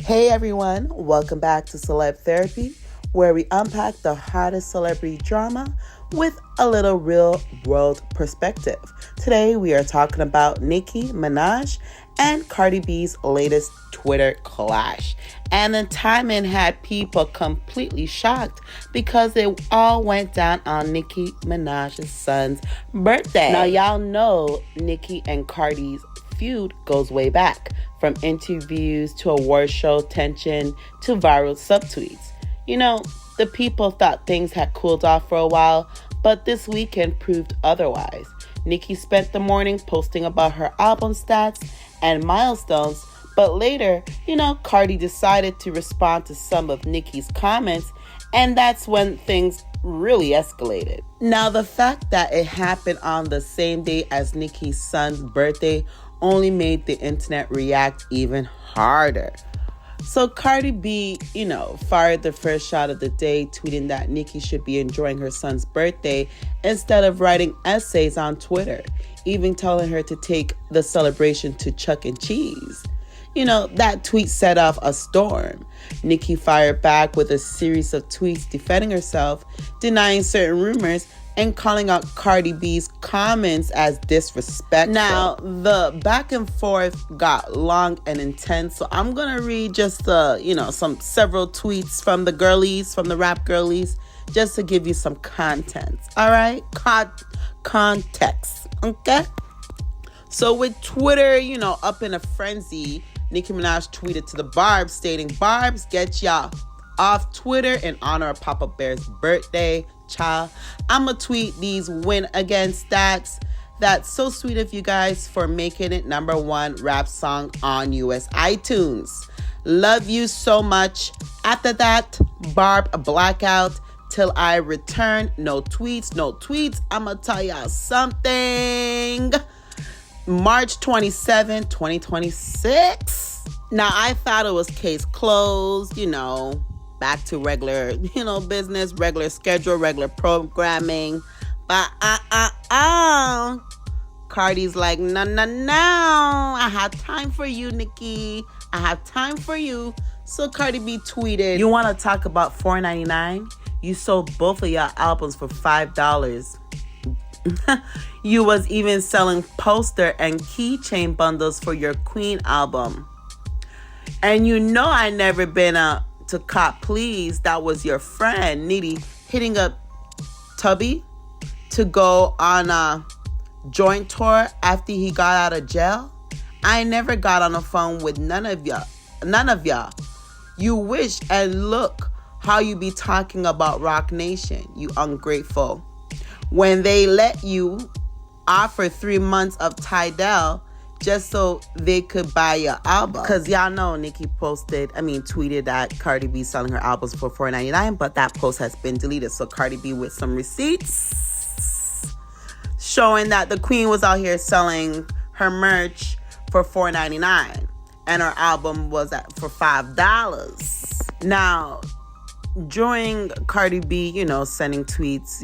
Hey everyone, welcome back to Celeb Therapy, where we unpack the hottest celebrity drama with a little real world perspective. Today we are talking about Nicki Minaj and Cardi B's latest Twitter clash. And the timing had people completely shocked because it all went down on Nicki Minaj's son's birthday. Now y'all know Nicki and Cardi's feud goes way back, from interviews to award show tension to viral subtweets. You know, the people thought things had cooled off for a while, but this weekend proved otherwise. Nicki spent the morning posting about her album stats and milestones, but later, Cardi decided to respond to some of Nicki's comments, and that's when things really escalated. Now, the fact that it happened on the same day as Nicki's son's birthday only made the internet react even harder. So Cardi B, fired the first shot of the day, tweeting that Nicki should be enjoying her son's birthday instead of writing essays on Twitter, even telling her to take the celebration to Chuck E. Cheese. That tweet set off a storm. Nicki fired back with a series of tweets defending herself, denying certain rumors, and calling out Cardi B's comments as disrespectful. Now, the back and forth got long and intense, so I'm gonna read just several tweets from the girlies, from the rap girlies, just to give you some content. All right, context. Okay. So with Twitter, up in a frenzy, Nicki Minaj tweeted to the Barbs stating, "Barbs, get y'all off Twitter in honor of Papa Bear's birthday. Child, I'ma tweet these win again stats. That's so sweet of you guys for making it #1 rap song on US iTunes. Love you so much. After that, Barb blackout till I return. No tweets. I'ma tell y'all something. March 27, 2026. Now, I thought it was case closed, back to regular, business, regular schedule, regular programming. But Cardi's like, no. I have time for you, Nicki. I have time for you. So Cardi B tweeted, "You want to talk about $4.99? You sold both of your albums for $5. You was even selling poster and keychain bundles for your Queen album. And I never been to cop please. That was your friend Nitty hitting up Tubby to go on a joint tour after he got out of jail. I never got on the phone with none of y'all. You wish, and look how you be talking about Rock Nation, you ungrateful. When they let you offer 3 months of Tidal just so they could buy your album." Because y'all know Nicki tweeted that Cardi B selling her albums for $4.99, but that post has been deleted. So Cardi B with some receipts showing that the Queen was out here selling her merch for $4.99 and her album was for $5. Now, during Cardi B, sending tweets,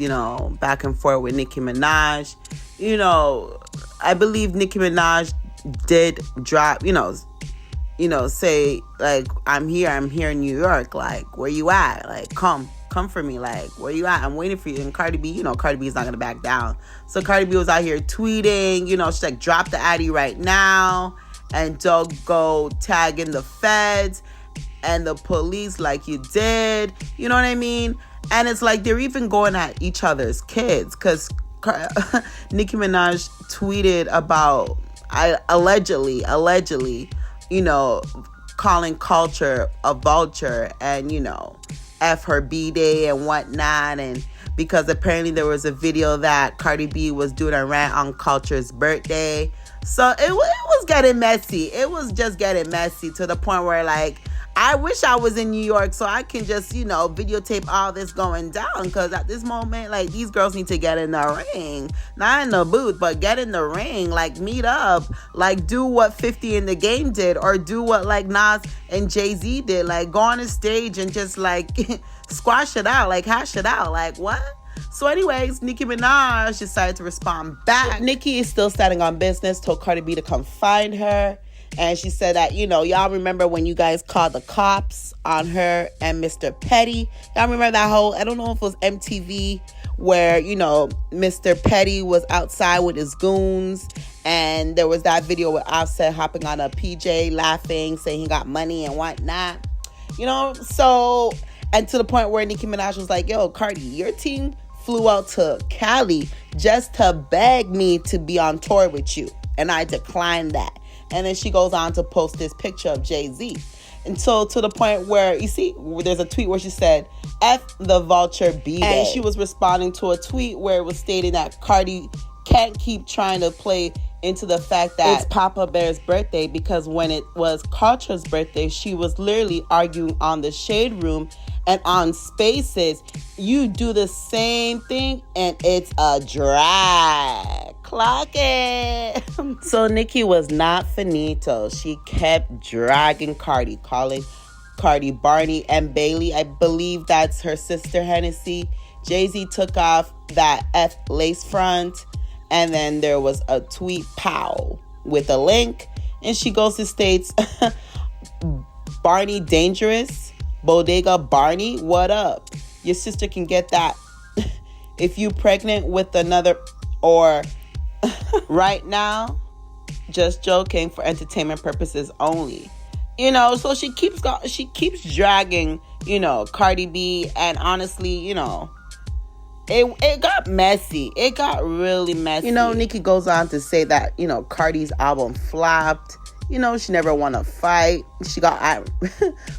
back and forth with Nicki Minaj, I believe Nicki Minaj did drop, say, like, I'm here in New York, like, where you at? Like, come for me, like, where you at? I'm waiting for you. And Cardi B, Cardi B is not gonna back down. So Cardi B was out here tweeting, she's like, drop the Addy right now and don't go tagging the feds and the police like you did. You know what I mean? And it's like they're even going at each other's kids, because Nicki Minaj tweeted about allegedly, calling Culture a vulture and, F her B-Day and whatnot. And because apparently there was a video that Cardi B was doing a rant on Culture's birthday. So it was getting messy. It was just getting messy to the point where, like, I wish I was in New York so I can just, videotape all this going down. Because at this moment, like, these girls need to get in the ring. Not in the booth, but get in the ring. Like, meet up. Like, do what 50 in the Game did. Or do what, like, Nas and Jay-Z did. Like, go on a stage and just, like, squash it out. Like, hash it out. Like, what? So anyways, Nicki Minaj decided to respond back. Nicki is still standing on business, told Cardi B to come find her. And she said that, y'all remember when you guys called the cops on her and Mr. Petty? Y'all remember that whole, I don't know if it was MTV, where, Mr. Petty was outside with his goons. And there was that video with Offset hopping on a PJ, laughing, saying he got money and whatnot. So, and to the point where Nicki Minaj was like, yo, Cardi, your team flew out to Cali just to beg me to be on tour with you. And I declined that. And then she goes on to post this picture of Jay-Z. And so to the point where, you see, there's a tweet where she said, F the vulture B-Day. And she was responding to a tweet where it was stating that Cardi can't keep trying to play into the fact that it's Papa Bear's birthday, because when it was Culture's birthday, she was literally arguing on the Shade Room and on Spaces. You do the same thing and it's a drag. Clock it. So Nicki was not finito. She kept dragging Cardi, calling Cardi Barney and Bailey. I believe that's her sister Hennessy. Jay-Z took off that F lace front. And then there was a tweet, pow, with a link. And she goes to states, Barney dangerous? Bodega Barney, what up? Your sister can get that if you pregnant with another, or right now, just joking, for entertainment purposes only. So she keeps dragging, Cardi B. And honestly, It got messy. It got really messy. Nicki goes on to say that, Cardi's album flopped. She never won a fight. She got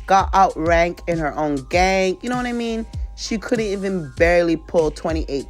outranked in her own gang. You know what I mean? She couldn't even barely pull 28,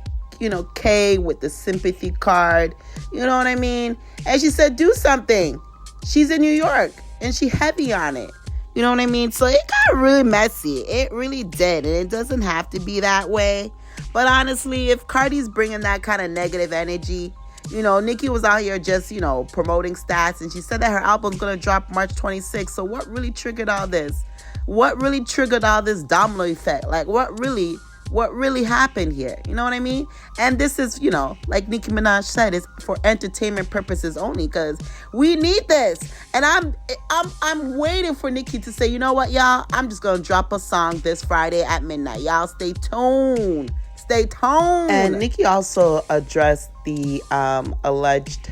K with the sympathy card. You know what I mean? And she said, do something. She's in New York and she heavy on it. You know what I mean? So it got really messy. It really did. And it doesn't have to be that way. But honestly, if Cardi's bringing that kind of negative energy, Nicki was out here just, promoting stats. And she said that her album's going to drop March 26th. So what really triggered all this? What really triggered all this domino effect? Like, what really happened here? You know what I mean? And this is, like Nicki Minaj said, it's for entertainment purposes only, because we need this. And I'm waiting for Nicki to say, you know what, y'all? I'm just going to drop a song this Friday at midnight. Y'all stay tuned. Stay tuned. And Nicki also addressed the alleged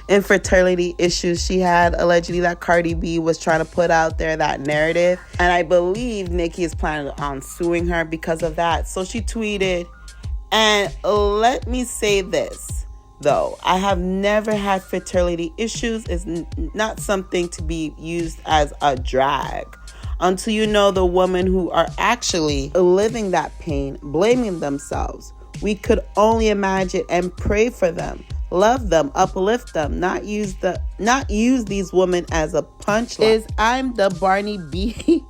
infertility issues she had, allegedly, that Cardi B was trying to put out there, that narrative. And I believe Nicki is planning on suing her because of that. So she tweeted, and let me say this, though. I have never had fertility issues. It's not something to be used as a drag. Until you know the women who are actually living that pain, blaming themselves. We could only imagine and pray for them, love them, uplift them, not use these women as a punchline. Is I'm the Barney B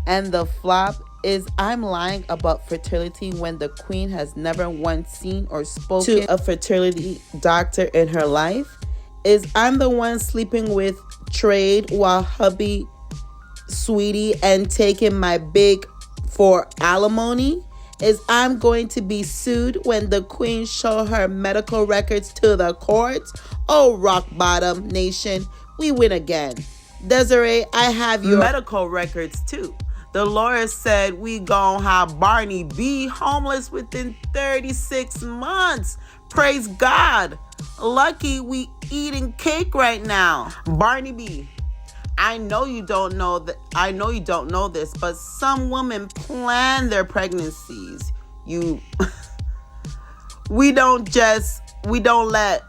and the flop is I'm lying about fertility when the queen has never once seen or spoken to a fertility doctor in her life? Is I'm the one sleeping with Trade while hubby sweetie and taking my big for alimony? Is I'm going to be sued when the queen show her medical records to the courts? Oh, rock bottom nation, we win again. Desiree, I have your medical records too. The lawyer said we gon' have Barney B homeless within 36 months. Praise God. Lucky we eating cake right now. Barney B, I know you don't know this, but some women plan their pregnancies. We don't let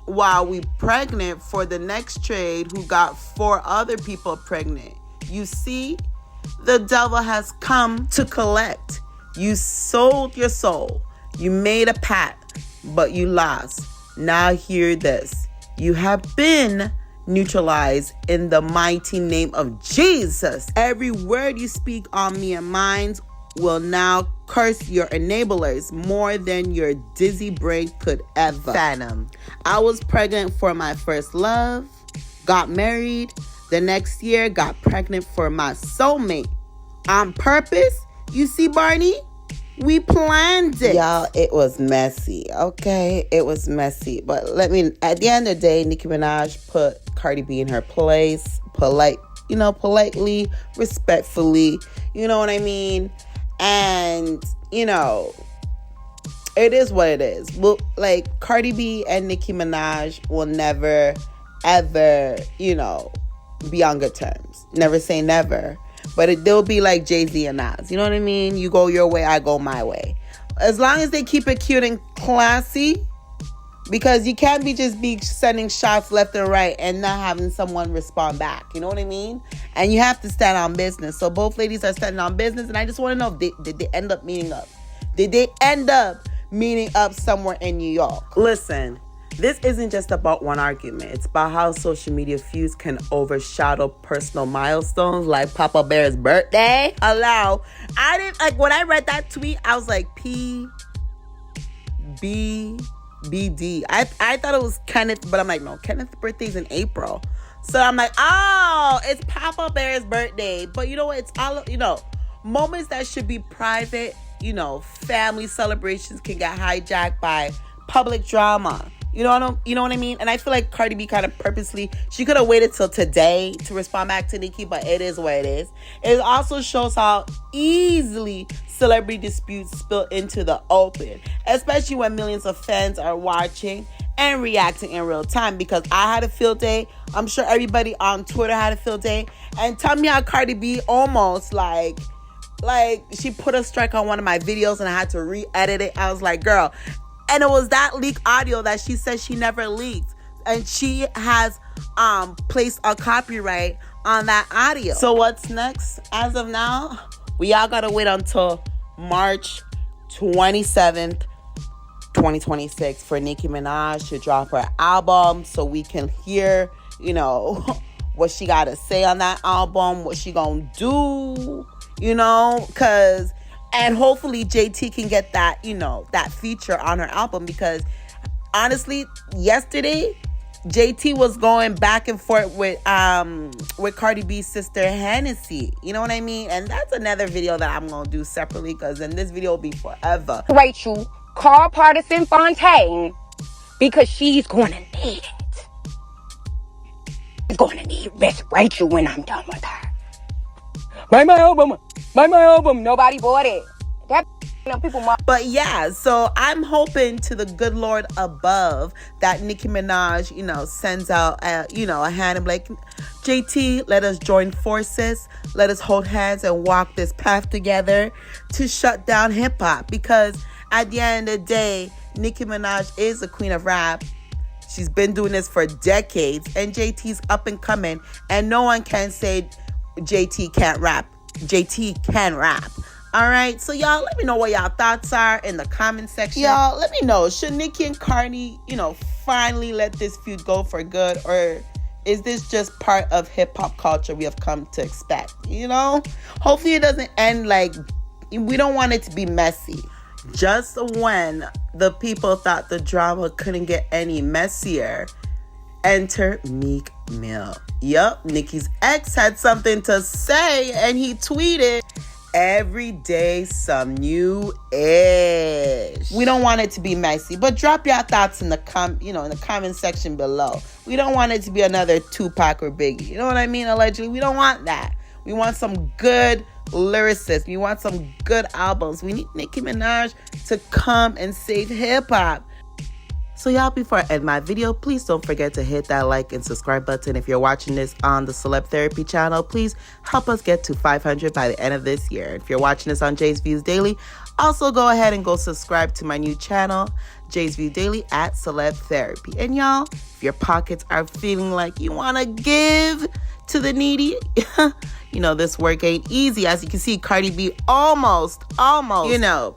while we pregnant for the next trade who got 4 other people pregnant. You see, the devil has come to collect. You sold your soul. You made a pact, but you lost. Now hear this. You have been neutralized in the mighty name of Jesus. Every word you speak on me and mine will now curse your enablers more than your dizzy brain could ever fathom. I was pregnant for my first love, got married, the next year got pregnant for my soulmate. On purpose, you see, Barney? We planned it. Y'all, it was messy, okay? It was messy. But at the end of the day, Nicki Minaj put Cardi B in her place. Politely, respectfully. You know what I mean? And, it is what it is. Well, like, Cardi B and Nicki Minaj will never, ever, be on good terms. Never say never. But they'll be like Jay-Z and Nas. You know what I mean? You go your way, I go my way. As long as they keep it cute and classy. Because you can't be sending shots left and right and not having someone respond back. You know what I mean? And you have to stand on business. So both ladies are standing on business. And I just want to know, did they end up meeting up? Did they end up meeting up somewhere in New York? Listen, this isn't just about one argument. It's about how social media feuds can overshadow personal milestones like Papa Bear's birthday. When I read that tweet, I was like, BD. I thought it was Kenneth, but I'm like, no, Kenneth's birthday's in April. So I'm like, oh, it's Papa Bear's birthday. But you know what? It's all, moments that should be private, family celebrations can get hijacked by public drama. You know what I mean? And I feel like Cardi B kind of purposely, she could have waited till today to respond back to Nicki, but it is what it is. It also shows how easily celebrity disputes spill into the open, especially when millions of fans are watching and reacting in real time. Because I had a field day. I'm sure everybody on Twitter had a field day. And tell me how Cardi B almost like she put a strike on one of my videos and I had to re-edit it. I was like, girl. And it was that leaked audio that she said she never leaked. And she has placed a copyright on that audio. So what's next? As of now, we all gotta wait until March 27th, 2026 for Nicki Minaj to drop her album so we can hear, what she gotta say on that album, what she gonna do, and hopefully JT can get that, that feature on her album, because honestly, yesterday JT was going back and forth with Cardi B's sister Hennessy. You know what I mean? And that's another video that I'm gonna do separately, because then this video will be forever. Rachel, call Partisan Fontaine, because she's gonna need it. She's gonna need Miss Rachel when I'm done with her. Buy my album. Nobody bought it. But yeah, so I'm hoping to the good Lord above that Nicki Minaj, sends out, a hand and like, JT, let us join forces. Let us hold hands and walk this path together to shut down hip hop. Because at the end of the day, Nicki Minaj is the queen of rap. She's been doing this for decades, and JT's up and coming, and no one can say JT can't rap. JT can rap. All right, so y'all, let me know what y'all thoughts are in the comment section. Y'all, let me know, should Nicki and Cardi, finally let this feud go for good, or is this just part of hip-hop culture we have come to expect, Hopefully it doesn't end we don't want it to be messy. Just when the people thought the drama couldn't get any messier, enter Meek Mill. Yup, Nicki's ex had something to say, and he tweeted, "Every day some new ish." We don't want it to be messy, but drop your thoughts in the comment section below. We don't want it to be another Tupac or Biggie. You know what I mean? Allegedly, we don't want that. We want some good lyricists. We want some good albums. We need Nicki Minaj to come and save hip hop. So y'all, before I end my video, please don't forget to hit that like and subscribe button. If you're watching this on the Celeb Therapy channel, please help us get to 500 by the end of this year. If you're watching this on Jay's Views Daily, also go ahead and go subscribe to my new channel, Jay's View Daily at Celeb Therapy. And y'all, if your pockets are feeling like you want to give to the needy, this work ain't easy. As you can see, Cardi B almost,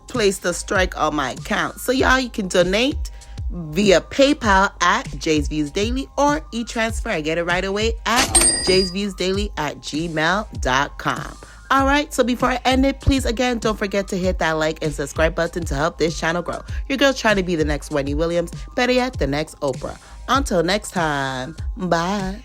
placed a strike on my account. So y'all, you can donate via PayPal at Jay's Views Daily or e-transfer. I get it right away at jaysviewsdaily@gmail.com. All right, so before I end it, please, again, don't forget to hit that like and subscribe button to help this channel grow. Your girl's trying to be the next Wendy Williams, better yet, the next Oprah. Until next time, bye.